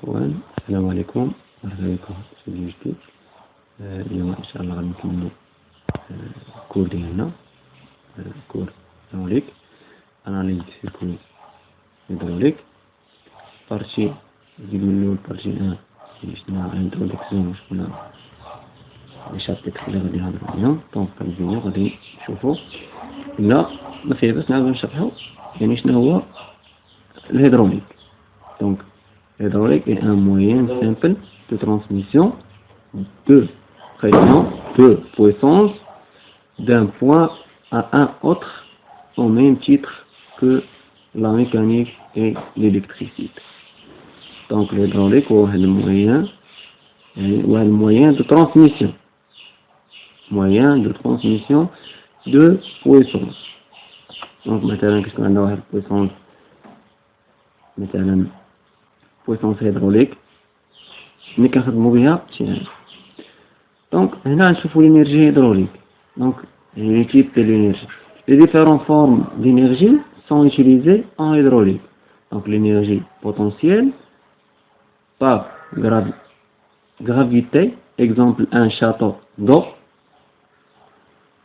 الإخوان، السلام عليكم، مرحبا بكم في فيديو جديد. اليوم إن شاء الله غادي نكملو الكور ديالنا، كور هيدروليك، أناليز دو سيركوي هيدروليك. بارتي نزيدو الأول بارتي 1 اللي شفنا انتروداكسيون، شفنا لي شابيتر اللي غادي نهضرو عليهم. دونك في الفيديو غادي نشوفو لا ما فيه باس نعاودو نشرحو يعني شنو هو الهيدروليك. Donc, l'hydraulique est un moyen simple de transmission de pression, de puissance d'un point à un autre au même titre que la mécanique et l'électricité. Donc, l'hydraulique est le moyen de transmission. Moyen de transmission de puissance. Donc, maintenant, qu'est-ce qu'on a de puissance? Maintenant, puissance hydraulique ملي كنخدمو بها شي حاجة. دونك هنا نشوفو l'énergie hydraulique. Donc les types de l'énergie. Les différentes formes d'énergie sont utilisées en hydraulique. Donc l'énergie potentielle par gravité, exemple un château d'eau.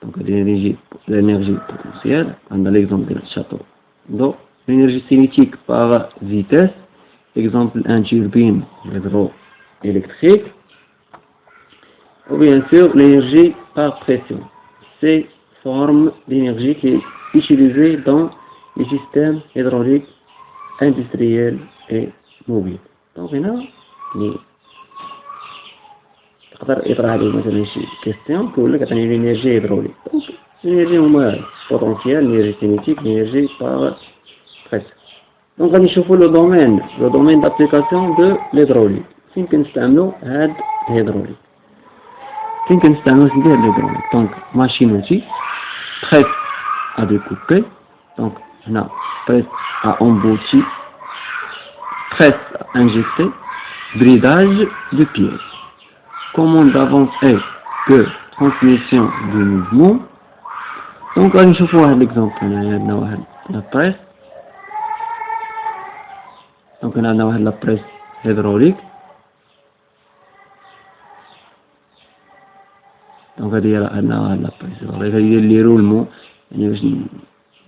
Donc l'énergie potentielle, on a l'exemple d'un château d'eau. L'énergie cinétique par vitesse, exemple un turbine hydroélectrique. Ou bien sûr l'énergie par pression. C'est forme d'énergie qui est utilisée dans les systèmes hydrauliques industriels et mobiles. Donc هنا تقدر يطرح عليك مثلا شي كيستيون كيقول لك عطيني l'énergie hydraulique. Donc l'énergie هما potentielle, l'énergie cinétique, l'énergie par pression. Donc غادي نشوفوا le domaine d'application de l'hydraulique. فين كنستعملوا هاد الهيدروليك؟ فين كنستعملوا هاد الهيدروليك؟ دونك ماشينوتي، presse à découper. Donc هنا presse à emboutir, presse à injecter, bridage de pièces, commande d'avance et de transmission de mouvement. Donc غادي نشوفوا هاد l'exemple. هنا عندنا واحد la presse. Donc هنا عندنا واحد la presse hydraulique. Donc هذه هي عندنا لا بريس هذه هي لي رولمون، يعني باش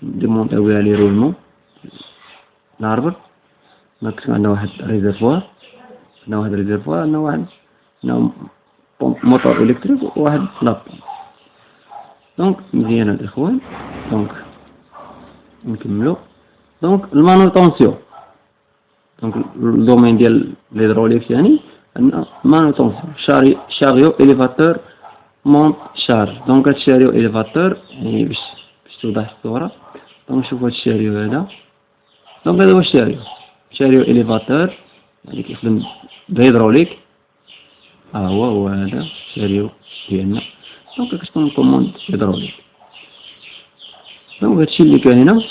نديمونطيوها لي رولمون الاربر. دونك عندنا واحد ريزرفوار، عندنا واحد موتور الكتريك وواحد لابون. دونك مزيان الاخوان. دونك نكملو. دونك المانوطونسيون. دونك الدومين ديال الهيدروليك يعني عندنا مانوطونسيون، شاريو اليفاتور مونت شارج. دونك هاد الشاريو اليفاتور يعني باش توضح الصورة. دونك نشوفو هاد الشاريو هذا. دونك هذا هو شاريو اليفاتور يعني كيخدم بهيدروليك. هو هذا الشاريو ديالنا. دونك كتكون كوموند هيدروليك. دونك هادشي اللي كاين هنا.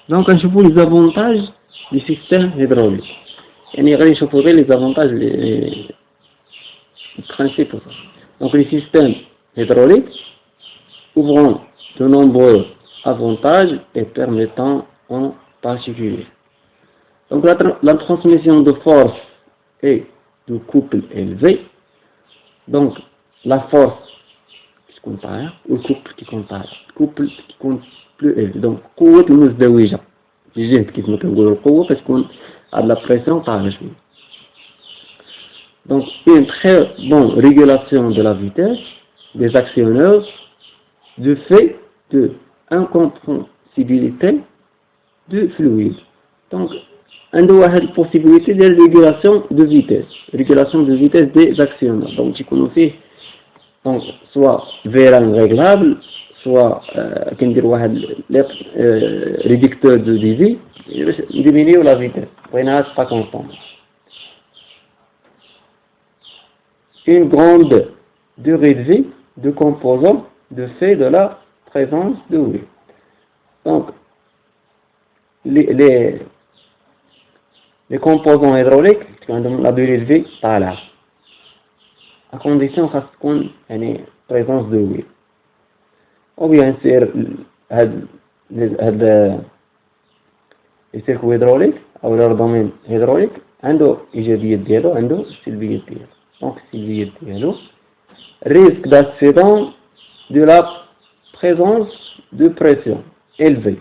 دونك كنشوفو لي زافونتاج دي سيستيم هيدروليك، يعني غادي نشوفو غير لي زافونتاج لي برينسيبال. Donc les systèmes hydrauliques ouvrant de nombreux avantages et permettant en particulier. Donc la transmission de force et de couple élevé. Donc la force qui compare ou le couple qui compare. Couple qui compte plus élevé. Donc قوة المزدوجة. الجهد كيف ما كنقولوا القوة كتكون على la pression طالعة شوية. Donc, une très bonne régulation de la vitesse des actionneurs du fait de incompressibilité du fluide. Donc, une possibilité de régulation de vitesse des actionneurs. Donc, tu connais donc soit vérane réglable, soit réducteur de débit, diminuer la vitesse. Rien pas constant. Une grande durée de vie de composants de fait de la présence de huile. Donc, les composants hydrauliques ont la durée de vie طالعة à condition خاص تكون يعني présence de huile. Ou bien sûr هاد les circuits hydrauliques أو leur domaine hydraulique عنده إيجابيات ديالو عنده سلبيات ديالو. دونك السلبيات ديالو risque d'accident de la présence de pression élevée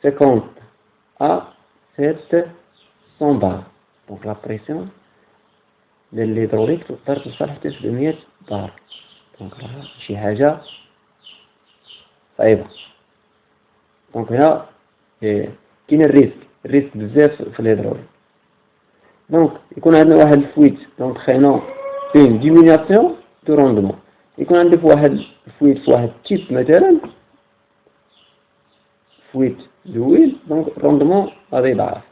50 à 700 bars. Donc la pression de l'hydraulique تقدر توصل حتى 700 بار. دونك راه شي حاجة صعيبة. دونك هنا كاين الريسك بزاف في الهيدروليك. دونك يكون عندنا واحد الفويت دونك خينا une diminution de rendement. يكون عندك واحد الفويت في واحد التيب مثلا فويت دويل دونك الروندمون غادي يضعف.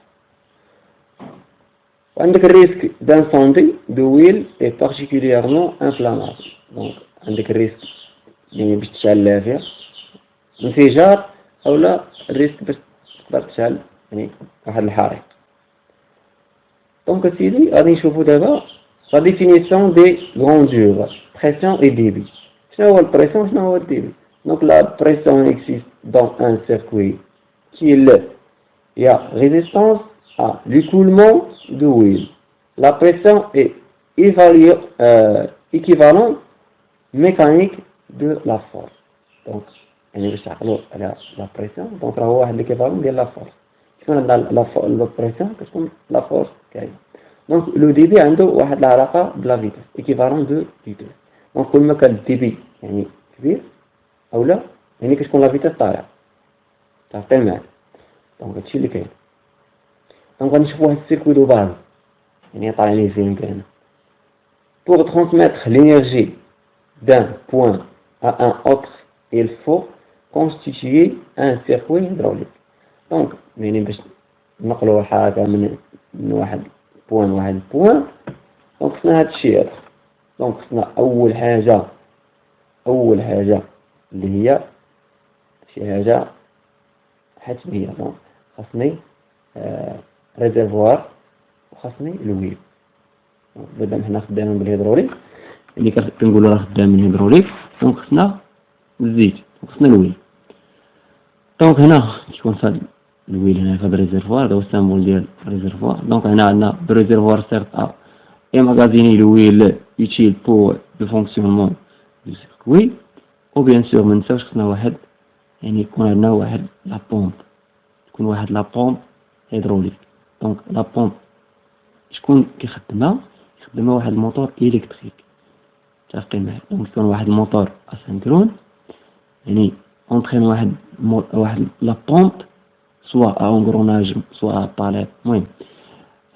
وعندك الريسك d'incendie دويل est particulièrement inflammable. دونك عندك الريسك يعني باش تشعل الافيا انفجار اولا الريسك باش تقدر تشعل يعني واحد الحريق. دونك سيدي غادي نشوفو دابا la définition des grandeurs, pression et débit. شنو هو البريسيون شنو هو الديبي؟ دونك la pression existe dans un circuit qui est il y a résistance à l'écoulement de l'huile. La pression est équivalent mécanique de la force. Donc يعني باش تعقلوا على la pression دونك راه هو واحد l'équivalent ديال la force. شكون عندنا la pression كتكون la force كاينه. Donc le débit عنده واحد العلاقة بلا فيتاس équivalent de vitesse. Donc كل ما كان الديبي يعني كبير أو لا يعني كتكون لا فيتاس طالعة تعرفين معايا. دونك هادشي اللي كاين. دونك غنشوفو واحد السيركوي دو باز يعني طالع لي فين كاين. Pour transmettre l'énergie d'un point à un autre il faut constituer un circuit hydraulique. Donc يعني باش نقلو الحركة من واحد بوان واحد البوان دونك خصنا هاد الشيء هذا. دونك خصنا أول حاجة اللي هي شي حاجة حتمية. دونك خصني ريزرفوار وخصني الويل. دابا حنا خدامين بالهيدروليك اللي كنقولو راه خدام بالهيدروليك دونك خصنا الزيت وخصنا الويل. دونك هنا كيكون فهاد الويل هنا في الريزرفوار هذا هو السامبول ديال الريزرفوار. دونك هنا عندنا الريزرفوار سيرت ا emmagasiner l'huile utile pour le fonctionnement du circuit. و bien sûr ما نساوش خصنا واحد يعني يكون عندنا واحد لا بومب تكون واحد لا بومب هيدروليك. دونك لا بومب شكون كيخدمها واحد الموتور الكتريك متفقين معايا. دونك يكون واحد الموتور اسينكرون يعني اونطرين واحد لا بومب soit à engrenage soit à palette. المهم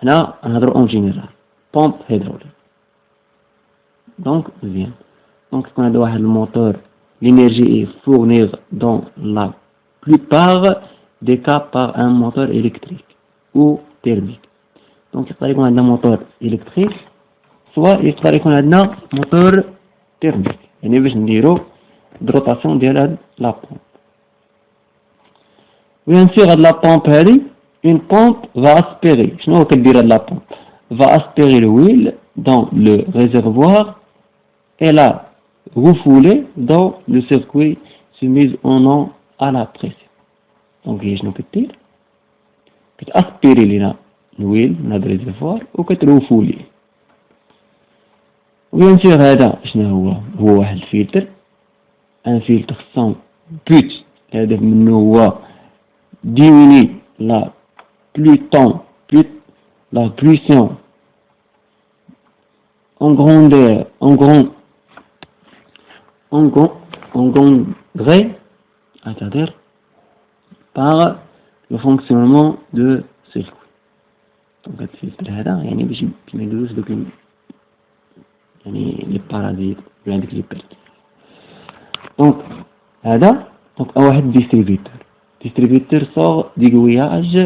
هنا نهضرو اون جينيرال بومب هيدروليك. دونك مزيان دونك يكون عندنا واحد الموتور l'énergie est fournie dans la plupart des cas par un moteur électrique ou thermique. دونك يقدر يكون عندنا موتور électrique soit يقدر يكون عندنا موتور thermique يعني باش نديرو دروطاسيون ديال هاد لا بومب. Bien sûr, la pompe, une pompe va aspirer. شنو كدير هاد لا بومب؟ va aspirer l'huile dans le réservoir et la refouler dans le circuit soumis en eau à la pression. Donc هي شنو كدير؟ كتاسبيري لينا الويل من هاد الريزرفوار وكتروفولي. وبيان سور هذا شنو هو واحد الفلتر ان فلتر سون بوت الهدف منه هو diminuer la pression en grandeur, en grand degré, c'est-à-dire par le fonctionnement de circuit. Donc هاد الفلتر هذا يعني باش ما يدوزوش دوك يعني لي بارازيت ولا هاديك لي بيرت. دونك هذا دونك واحد distributeur sort d'aiguillage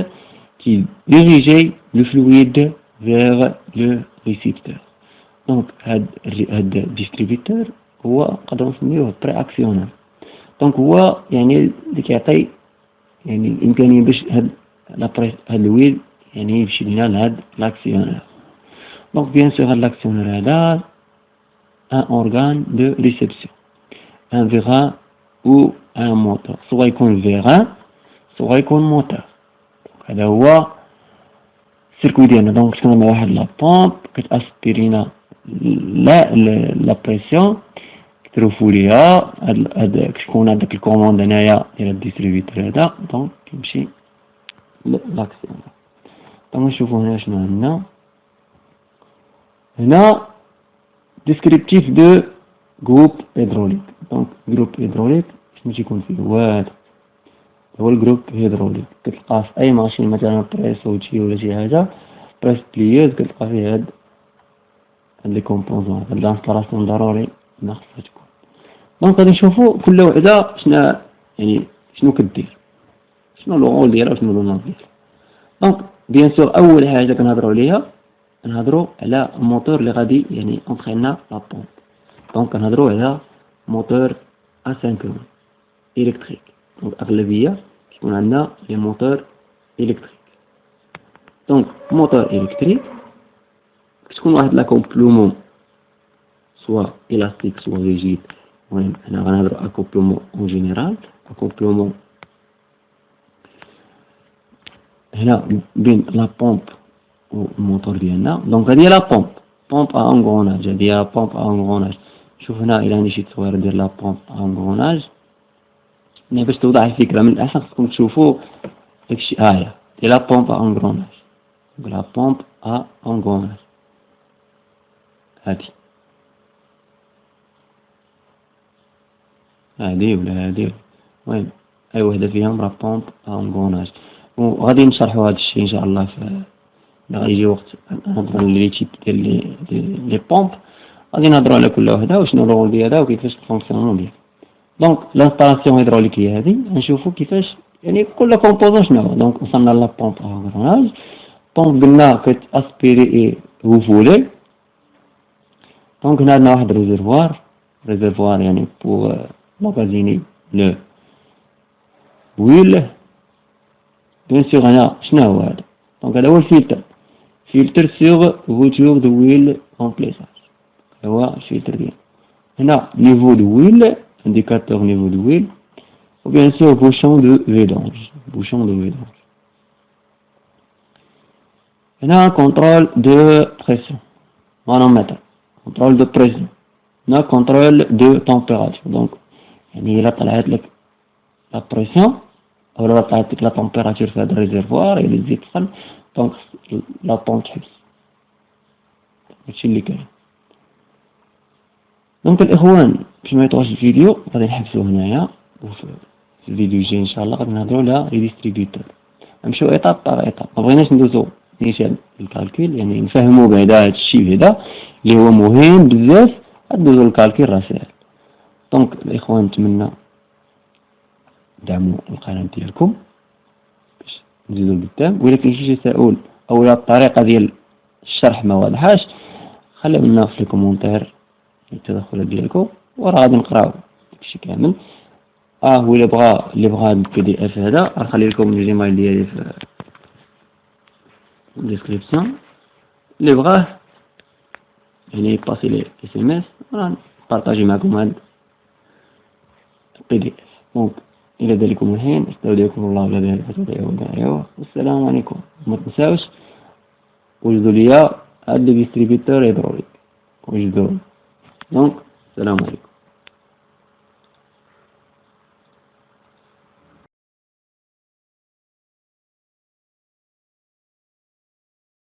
qui dirigeait le fluide vers le récepteur. Donc هاد distributeur هو نقدروا نسميوه برياكسيونير. دونك هو يعني اللي كيعطي يعني الامكانيه باش هاد الويل يعني يمشي لنا لهاد لاكسيونير. دونك بيان سور هاد لاكسيونير هذا ان اورغان دو ريسبسيون ان فيغان او ان موتور سواء يكون فيغان سواء يكون موتور. هذا هو السيركوي ديالنا. دونك كنا عندنا واحد لا بومب كتاسبيرينا لا بريسيون كتروفو ليها هاد كتكون هاداك الكوموند هنايا ديال الديستريبيوتور هذا. دونك كيمشي لاكسيون. دونك نشوفو هنا شنو عندنا هنا ديسكريبتيف دو جروب هيدروليك. دونك جروب هيدروليك شنو تيكون فيه هو الجروب هيدروليك. كتلقاه في اي ماشين مثلا بريس اوتي ولا شي حاجه بريس بليز كتلقى فيه هاد لي كومبوزون هاد لانستالاسيون ضروري ما خصها تكون. دونك غادي نشوفو كل وحده شنو كدير، شنو لو رول ديالها وشنو لو نون ديالها. دونك بيان سور اول حاجه كنهضروا عليها نهضروا على موتور اللي غادي اونطرينا لا بومب. دونك كنهضروا على موتور اسينكرون الكتريك. دونك اغلبيه كيكون عندنا لي موتور الكتريك. دونك موتور الكتريك كتكون واحد لا كومبلومون سوا الاستيك سوا ريجيد. المهم هنا غنهضروا اكوبلومون اون جينيرال. اكوبلومون هنا بين لا بومب والموتور ديالنا. دونك هادي هي لا بومب ا انغروناج. هادي هي بومب ا انغروناج. شوف هنا الى عندي شي تصوير ديال لا بومب ا انغروناج. باش توضح الفكره من الاحسن خصكم تشوفوا داكشي هي ديال لا بومب ا انغروناج. لا بومب ا انغروناج هادي ولا هادي. المهم اي وحده فيهم راه بومب ا انغروناج. وغادي نشرحوا هذا الشيء ان شاء الله في غيجي وقت نهضروا على لي تيب ديال لي بومب. غادي نهضروا على كل وحده وشنو الرول ديالها وكيفاش تفونكسيونون بها. دونك لانستالاسيون هيدروليكيه هذه نشوفوا كيفاش كل كومبوزون شنو هو. دونك وصلنا لا بومب ا انغروناج. بومب قلنا كتاسبيري اي غوفولي. دونك هنا عندنا واحد ريزرفوار بور ماغازيني لو ويل. بيان سور هنا شنو هو هذا. دونك هذا هو الفلتر سيغ فوتور دو ويل كومبليساج. هو الفلتر ديال هنا نيفو دو ويل انديكاتور نيفو دو ويل. وبيان سور بوشون دو فيدونج. هنا كونترول دو بريسيون مانومتر. كونترول دو بريسيون. هنا كونترول دو تمبيراتور. دونك إلا طلعت لك لا بريسيون ولا طلعت لك لا تمبيراتور في هذا الريزرفوار إلا تزيد تقل دونك لا بومب تحبس. هادشي اللي كاين. دونك الاخوان باش ما يطولش الفيديو غادي نحبسو هنايا. وفي الفيديو الجاي ان شاء الله غادي نهضروا على لي ديستريبيوتور. نمشيو ايطاب بار ايطاب. ما بغيناش ندوزو نيشان الكالكول نفهموا بعدا هاد الشيء هذا اللي هو مهم بزاف. ندوزو الكالكول راه ساهل. دونك الاخوان نتمنى دعموا القناه ديالكم باش نزيدو لقدام. وإلا كاين شي تساؤل او الطريقه ديال الشرح ما واضحاش خليو لنا في الكومونتير التدخلات ديالكم وراه غادي نقراو داكشي كامل. هو اللي بغا البي دي اف هذا غنخلي لكم الجيميل ديالي في الديسكريبسيون. اللي بغاه يباسي لي اس ام اس راه نبارطاجي معكم هاد البي دي اف. دونك الى ذلكم الحين استودعكم الله الذي لا اله الا. والسلام عليكم. ما تنساوش وجدوا ليا هاد لي ديستريبيوتور هيدروليك وجدوا. دونك السلام عليكم.